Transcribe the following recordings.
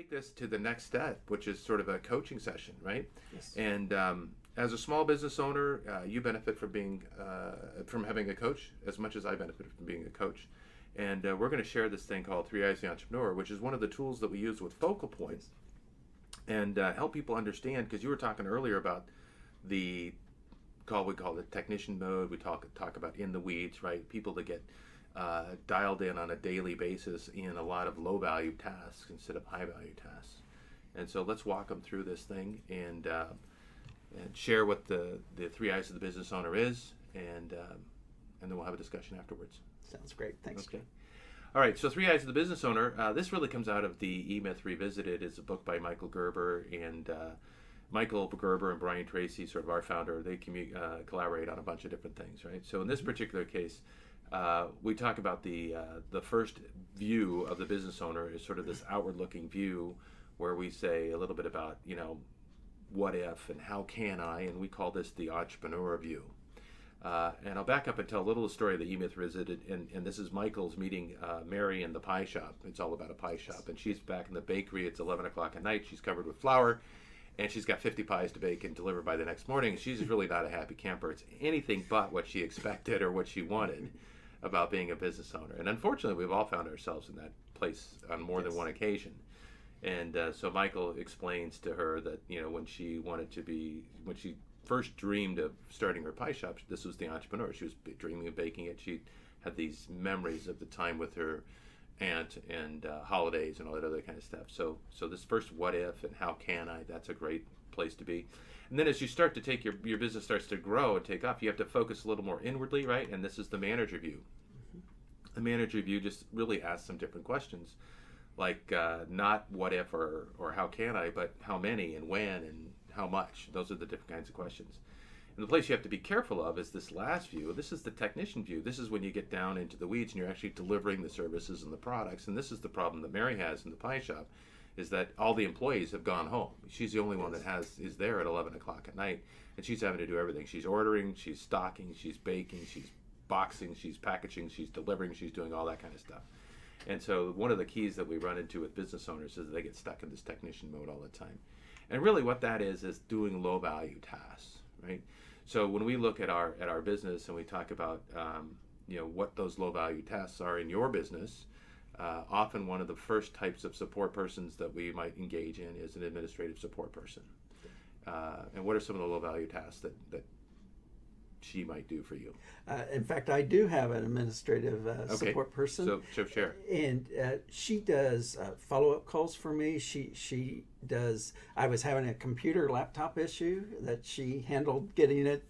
take this to the next step, which is sort of a coaching session, right? Yes. And as a small business owner, you benefit from being from having a coach as much as I benefit from being a coach. And we're going to share this thing called Three Eyes of the Entrepreneur, which is one of the tools that we use with Focal Points, and help people understand. Because you were talking earlier about we call it technician mode. We talk about in the weeds, right? People that get dialed in on a daily basis in a lot of low value tasks instead of high value tasks. And so let's walk them through this thing and share what the three eyes of the business owner is, and then we'll have a discussion afterwards. Sounds great. Thanks. Okay. All right. So Three Eyes of the Business Owner. This really comes out of the E-Myth Revisited. It's a book by Michael Gerber, and Michael Gerber and Brian Tracy, sort of our founder, they collaborate on a bunch of different things, right? So in this particular case, we talk about the first view of the business owner is sort of this outward-looking view, where we say a little bit about, what if and how can I, and we call this the entrepreneur view. And I'll back up and tell a little story of the E-Myth Revisited, and this is Michael's meeting Mary in the pie shop. It's all about a pie shop, and she's back in the bakery. It's 11 o'clock at night. She's covered with flour, and she's got 50 pies to bake and deliver by the next morning. She's really not a happy camper. It's anything but what she expected or what she wanted about being a business owner. And unfortunately, we've all found ourselves in that place on more than one occasion. And so Michael explains to her that, when she first dreamed of starting her pie shop, this was the entrepreneur. She was dreaming of baking it. She had these memories of the time with her aunt and holidays and all that other kind of stuff. So this first what if and how can I, that's a great place to be. And then as you start to take your business starts to grow and take off, you have to focus a little more inwardly, right? And this is the manager view. The manager view just really asks some different questions, like not what if or how can I, but how many and when and how much. Those are the different kinds of questions. And the place you have to be careful of is this last view. This is the technician view. This is when you get down into the weeds and you're actually delivering the services and the products. And this is the problem that Mary has in the pie shop, is that all the employees have gone home. She's the only one that is there at 11 o'clock at night, and she's having to do everything. She's ordering, she's stocking, she's baking, she's boxing, she's packaging, she's delivering, she's doing all that kind of stuff. And so one of the keys that we run into with business owners is that they get stuck in this technician mode all the time. And really what that is doing low value tasks, right? So when we look at our business and we talk about what those low value tasks are in your business, often one of the first types of support persons that we might engage in is an administrative support person. And what are some of the low value tasks that she might do for you? In fact, I do have an administrative support person. So share. And she does follow-up calls for me. She does. I was having a computer laptop issue that she handled getting it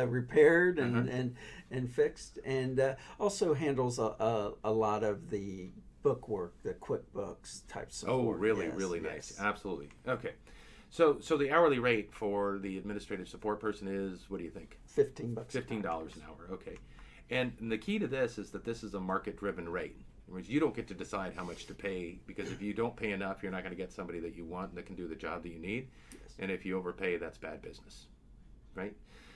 repaired and fixed, and also handles a lot of the book work, the QuickBooks type support. Oh, really, really nice. Absolutely. Okay. So the hourly rate for the administrative support person is, what do you think? $15. $15 an hour. Okay. And the key to this is that this is a market-driven rate. In which you don't get to decide how much to pay, because if you don't pay enough, you're not going to get somebody that you want and that can do the job that you need. Yes. And if you overpay, that's bad business, right?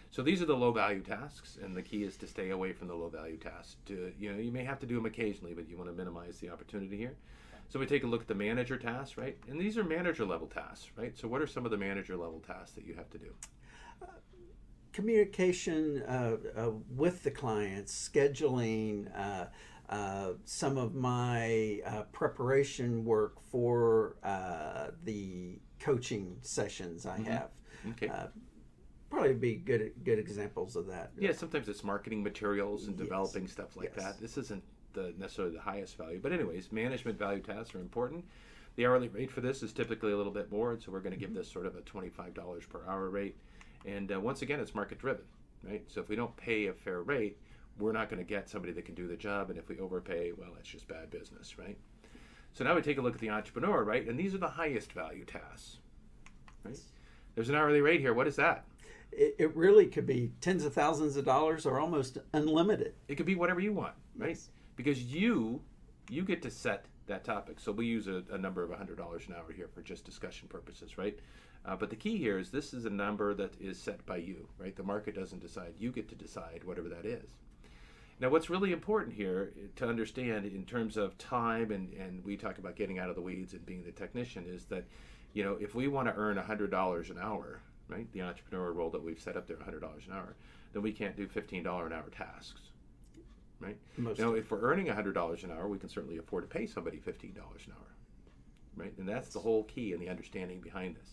So these are the low-value tasks, and the key is to stay away from the low-value tasks. You may have to do them occasionally, but you want to minimize the opportunity here. So we take a look at the manager tasks, right? And these are manager level tasks, right? So what are some of the manager level tasks that you have to do? Communication with the clients, scheduling, some of my preparation work for the coaching sessions I have. Okay. Probably be good examples of that. Yeah, sometimes it's marketing materials and developing stuff like that. This isn't necessarily the highest value, but anyways, management value tasks are important. The hourly rate for this is typically a little bit more, and so we're going to give this sort of a $25 per hour rate. And once again, it's market driven, right? So if we don't pay a fair rate, we're not going to get somebody that can do the job, and if we overpay, well, it's just bad business, right? So now we take a look at the entrepreneur, right? And these are the highest value tasks, right? There's an hourly rate here. What is that? It really could be tens of thousands of dollars or almost unlimited. It could be whatever you want, right? Yes. Because you get to set that topic. So we use a number of $100 an hour here for just discussion purposes, right? But the key here is this is a number that is set by you, right? The market doesn't decide. You get to decide whatever that is. Now, what's really important here to understand in terms of time, and we talk about getting out of the weeds and being the technician, is that, if we want to earn $100 an hour, right, the entrepreneur role that we've set up there, $100 an hour, then we can't do $15 an hour tasks, right? If we're earning $100 an hour, we can certainly afford to pay somebody $15 an hour, right? And that's the whole key and the understanding behind this.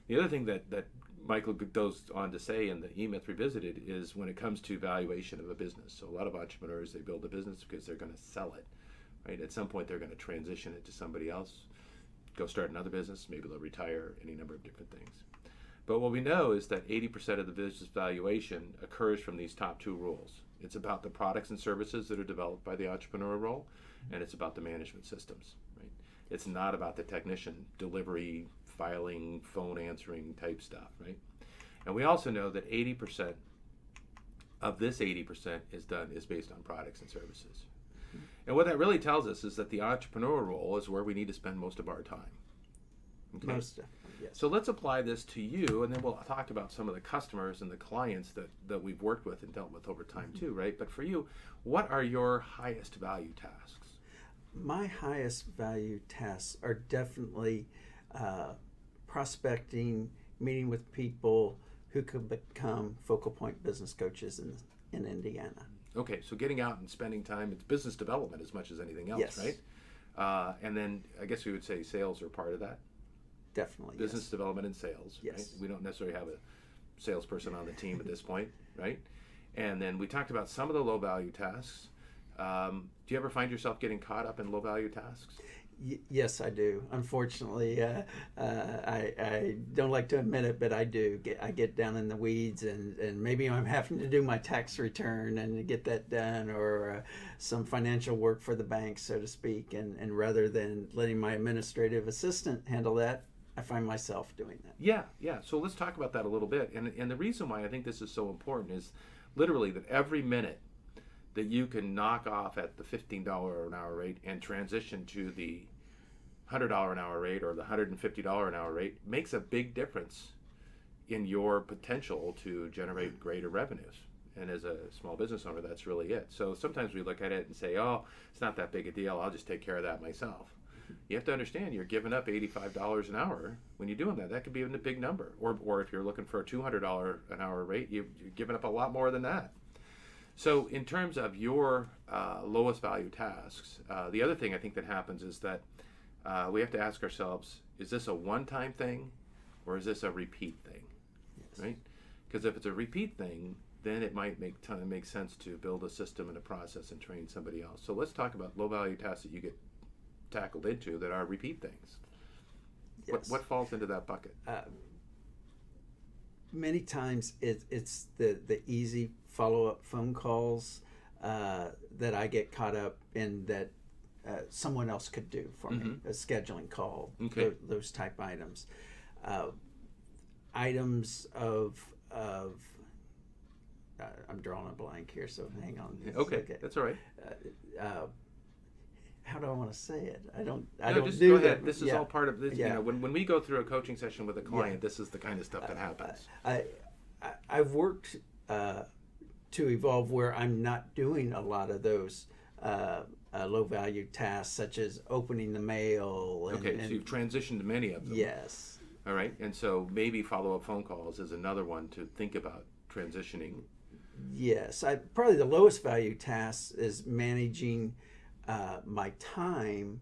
The other thing that Michael goes on to say in the E-Myth Revisited is when it comes to valuation of a business. So a lot of entrepreneurs, they build a business because they're going to sell it, right? At some point, they're going to transition it to somebody else, go start another business, maybe they'll retire, any number of different things. But what we know is that 80% of the business valuation occurs from these top two rules. It's about the products and services that are developed by the entrepreneur role, and it's about the management systems, right? It's not about the technician, delivery, filing, phone answering type stuff, right? And we also know that 80% of this 80% is based on products and services. And what that really tells us is that the entrepreneur role is where we need to spend most of our time. Okay? Most definitely, yes. So let's apply this to you, and then we'll talk about some of the customers and the clients that we've worked with and dealt with over time too, right? But for you, what are your highest value tasks? My highest value tasks are definitely prospecting, meeting with people who could become focal point business coaches in Indiana. Okay, so getting out and spending time, it's business development as much as anything else, Yes. right? And then I guess we would say sales are part of that. Definitely, Business yes. development and sales, Yes. right? We don't necessarily have a salesperson on the team at this point, right? And then we talked about some of the low value tasks. Do you ever find yourself getting caught up in low value tasks? Yes, I do. Unfortunately, I don't like to admit it, but I do. I get down in the weeds, and maybe I'm having to do my tax return and get that done, or some financial work for the bank, so to speak. And rather than letting my administrative assistant handle that, I find myself doing that. Yeah. So let's talk about that a little bit. And the reason why I think this is so important is literally that every minute that you can knock off at the $15 an hour rate and transition to the $100 an hour rate or the $150 an hour rate makes a big difference in your potential to generate greater revenues. And as a small business owner, that's really it. So sometimes we look at it and say, oh, it's not that big a deal. I'll just take care of that myself. You have to understand you're giving up $85 an hour when you're doing that. That could be a big number. Or if you're looking for a $200 an hour rate, you're giving up a lot more than that. So in terms of your lowest value tasks, the other thing I think that happens is that we have to ask ourselves, is this a one-time thing or is this a repeat thing, Yes. right? Because if it's a repeat thing, then it might make sense to build a system and a process and train somebody else. So let's talk about low-value tasks that you get tackled into that are repeat things. Yes. What falls into that bucket? Many times it's the easy follow-up phone calls that I get caught up in that someone else could do for me, a scheduling call, Okay. those type items. Items of I'm drawing a blank here, so hang on. Okay, that's all right. How do I want to say it? I don't Just do go ahead. that. This is all part of this. Yeah. When we go through a coaching session with a client, this is the kind of stuff that happens. I've worked to evolve where I'm not doing a lot of those low value tasks, such as opening the mail. So you've transitioned to many of them. Yes. All right, and so maybe follow-up phone calls is another one to think about transitioning. Yes, probably the lowest value task is managing my time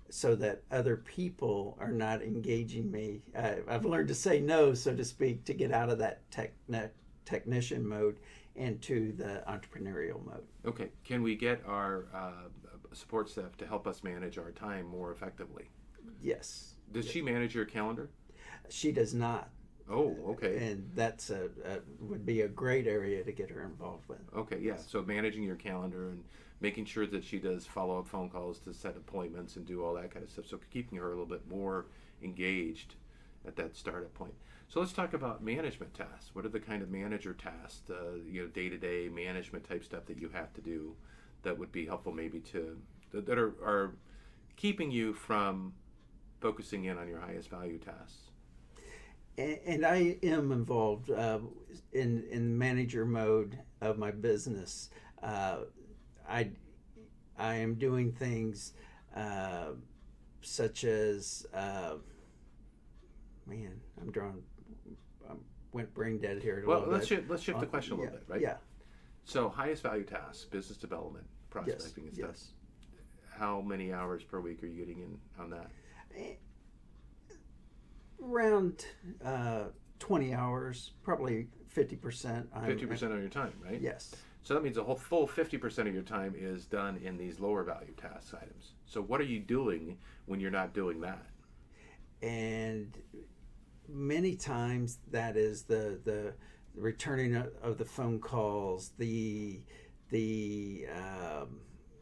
so that other people are not engaging me. I've learned to say no, so to speak, to get out of that technician mode into the entrepreneurial mode. Okay, can we get our support staff to help us manage our time more effectively? Yes. Does she manage your calendar? She does not. Oh, okay. And that's would be a great area to get her involved with. Okay, yeah. So managing your calendar and making sure that she does follow-up phone calls to set appointments and do all that kind of stuff. So keeping her a little bit more engaged at that startup point. So let's talk about management tasks. What are the kind of manager tasks, day-to-day management type stuff that you have to do that would be helpful maybe that are keeping you from focusing in on your highest value tasks? And I am involved in manager mode of my business. I am doing things such as man, I went brain dead here. Well, let's shift the question a little bit, right? Yeah. So highest value tasks, business development, prospecting and stuff. Yes. How many hours per week are you getting in on that? Around 20 hours, probably 50%. 50% of your time, right? Yes. So that means a whole full 50% of your time is done in these lower value task items. So what are you doing when you're not doing that? And many times that is the returning of the phone calls, the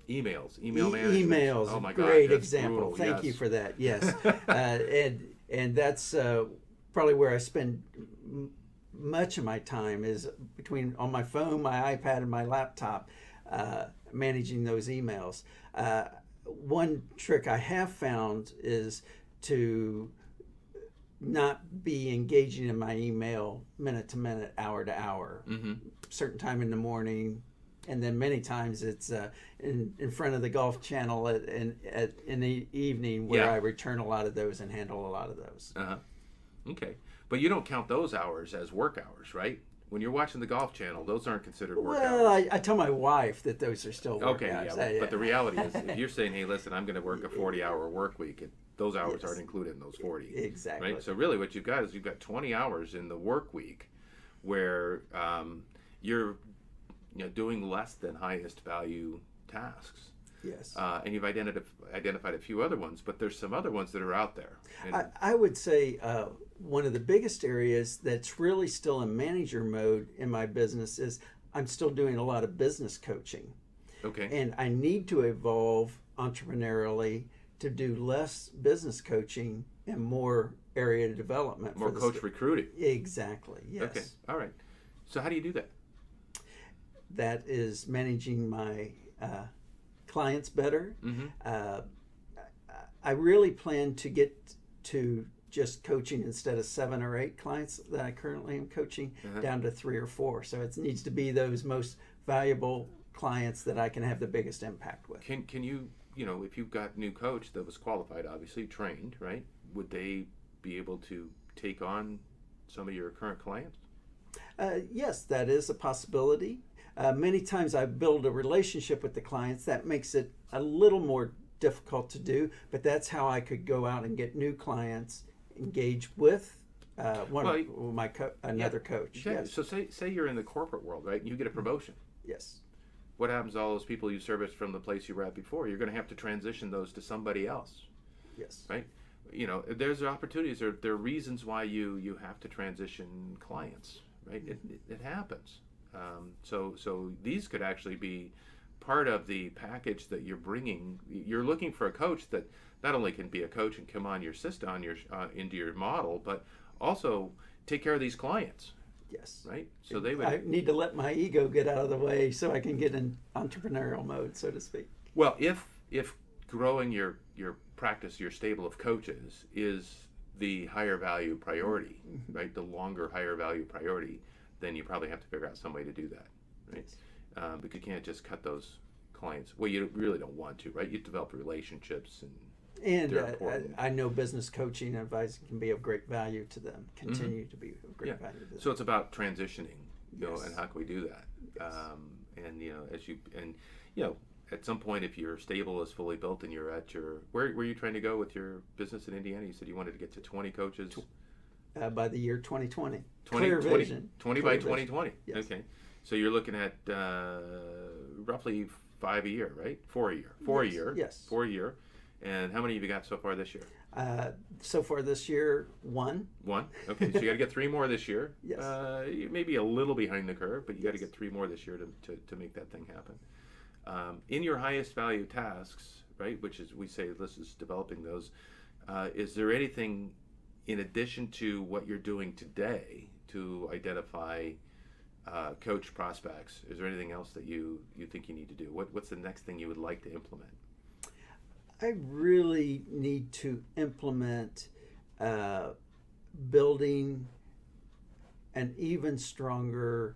emails, email management. Emails, oh my God, great that's example. brutal. Thank Yes. you for that. Yes, and that's probably where I spend much of my time is between on my phone, my iPad, and my laptop, managing those emails. One trick I have found is to not be engaging in my email minute to minute, hour to hour. Mm-hmm. Certain time in the morning, and then many times it's in front of the Golf Channel in the evening where Yeah. I return a lot of those and handle a lot of those. Okay. But you don't count those hours as work hours, right? When you're watching the Golf Channel, those aren't considered work Well, hours. I tell my wife that those are still work Okay, hours. yeah, but the reality is, if you're saying, "Hey, listen, I'm going to work a 40-hour work week," those hours Yes. aren't included in those 40. Exactly. Right. So really, what you've got is you've got 20 hours in the work week, where you're doing less than highest value tasks. Yes. And you've identified a few other ones, but there's some other ones that are out there. And I would say one of the biggest areas that's really still in manager mode in my business is I'm still doing a lot of business coaching. okay. And I need to evolve entrepreneurially to do less business coaching and more area development. More coach recruiting. Exactly, yes. Okay. All right. So how do you do that? That is managing my clients better. Mm-hmm. I really plan to get to just coaching instead of 7 or 8 clients that I currently am coaching down to 3 or 4. So it needs to be those most valuable clients that I can have the biggest impact with. Can you, if you've got a new coach that was qualified, obviously trained, right? Would they be able to take on some of your current clients? Yes, that is a possibility. Many times I build a relationship with the clients. That makes it a little more difficult to do, but that's how I could go out and get new clients, engage with another coach. Okay. Yes. So say you're in the corporate world, right? And you get a promotion. Yes. What happens to all those people you serviced from the place you were at before? You're going to have to transition those to somebody else, Yes. right? There's opportunities. There are reasons why you have to transition clients, right? It happens. So these could actually be part of the package that you're bringing. You're looking for a coach that not only can be a coach and come on your system, into your model, but also take care of these clients. Yes. Right. So they would. I need to let my ego get out of the way so I can get in entrepreneurial mode, so to speak. Well, if growing your practice, your stable of coaches is the higher value priority, right? The longer higher value priority, then you probably have to figure out some way to do that, right? Yes. But you can't just cut those clients. Well, you really don't want to, right? You develop relationships And they're important. I know business coaching and advising can be of great value to them, continue to be of great value to them. So it's about transitioning, Yes. and how can we do that? Yes. At some point, if your stable is fully built and you're at where were you trying to go with your business in Indiana? You said you wanted to get to 20 coaches. By the year 2020. 20, Clear 20, vision. 20 Clear by vision. 2020. Yes. Okay. So you're looking at roughly 5 a year, right? 4 a year. 4 Yes. a year. Yes. 4 a year. And how many have you got so far this year? So far this year, 1. 1. Okay. So you got to get 3 more this year. Yes. You may be a little behind the curve, but you got to Yes. get 3 more this year to make that thing happen. In your highest value tasks, right, which is, we say this is developing those, is there anything in addition to what you're doing today to identify coach prospects? Is there anything else that you think you need to do? What's the next thing you would like to implement? I really need to implement building an even stronger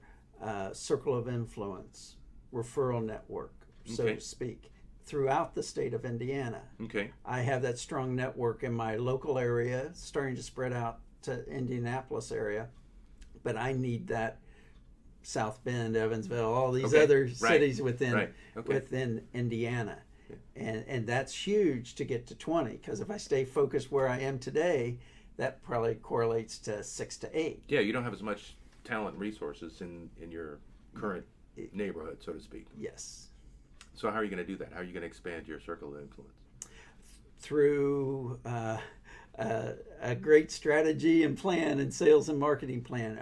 circle of influence, referral network so Okay. to speak, throughout the state of Indiana. Okay. I have that strong network in my local area, starting to spread out to Indianapolis area, but I need that South Bend, Evansville, all these Okay. other Right. cities within Right. Okay. within Indiana. Yeah. And that's huge to get to 20, because if I stay focused where I am today, that probably correlates to 6 to 8. Yeah, you don't have as much talent and resources in your current neighborhood, so to speak. Yes. So how are you going to do that? How are you going to expand your circle of influence? Through a great strategy and plan and sales and marketing plan,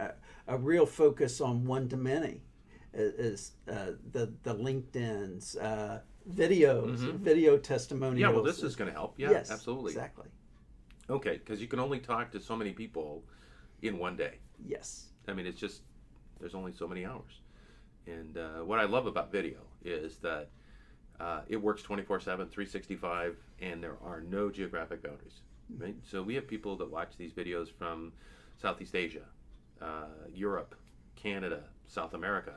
a real focus on one-to-many is the LinkedIn's, videos, video testimonials. Yeah, well, this is going to help. Yeah, yes, absolutely. exactly. Okay, because you can only talk to so many people in one day. Yes. I mean, it's just, there's only so many hours. And what I love about video is that it works 24/7, 365, and there are no geographic boundaries. Right? So we have people that watch these videos from Southeast Asia, Europe, Canada, South America,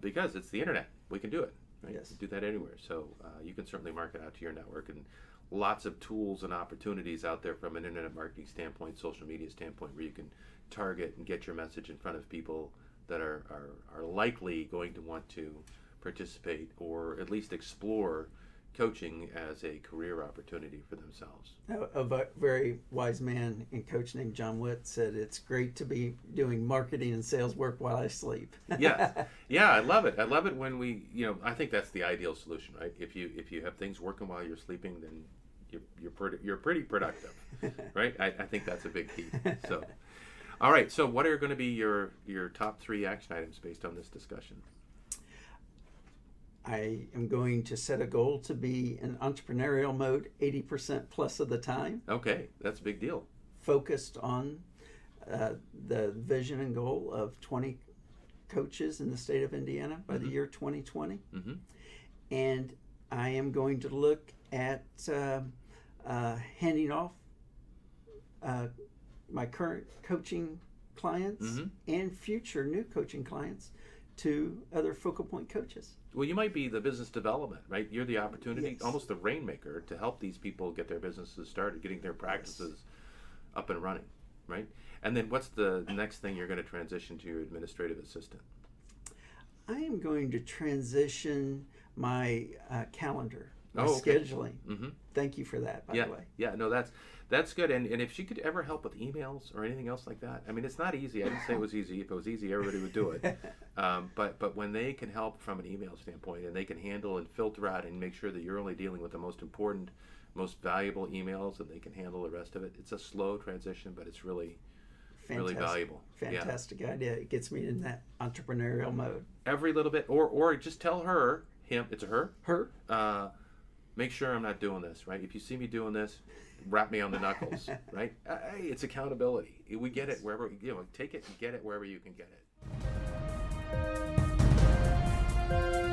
because it's the internet. We can do it. Right? Yes. You can do that anywhere. So you can certainly market out to your network, and lots of tools and opportunities out there from an internet marketing standpoint, social media standpoint, where you can target and get your message in front of people that are likely going to want to participate or at least explore coaching as a career opportunity for themselves. A very wise man in coach named John Whitt said, "It's great to be doing marketing and sales work while I sleep." Yeah, yeah, I love it. I love it when we, I think that's the ideal solution, right? If you have things working while you're sleeping, then you're pretty productive, right? I think that's a big key. So, all right. So, what are going to be your top 3 action items based on this discussion? I am going to set a goal to be in entrepreneurial mode 80% plus of the time, Okay, that's a big deal. focused on the vision and goal of 20 coaches in the state of Indiana by the year 2020. Mm-hmm. And I am going to look at handing off my current coaching clients and future new coaching clients to other focal point coaches. Well, you might be the business development, right? You're the opportunity, Yes. almost the rainmaker, to help these people get their businesses started, getting their practices up and running, right? And then what's the next thing you're going to transition to your administrative assistant? I am going to transition my calendar, my okay. scheduling. Mm-hmm. Thank you for that, by Yeah, the way. yeah, no, that's good. And if she could ever help with emails or anything else like that, I mean, it's not easy. I didn't say it was easy. If it was easy, everybody would do it. But when they can help from an email standpoint, and they can handle and filter out and make sure that you're only dealing with the most important, most valuable emails, and they can handle the rest of it. It's a slow transition, but it's really valuable. Fantastic idea. It gets me in that entrepreneurial mode. Every little bit, or just tell her, him, it's a her. Her. Make sure I'm not doing this, right? If you see me doing this, wrap me on the knuckles, right? Hey, it's accountability. We get it wherever, take it and get it wherever you can get it.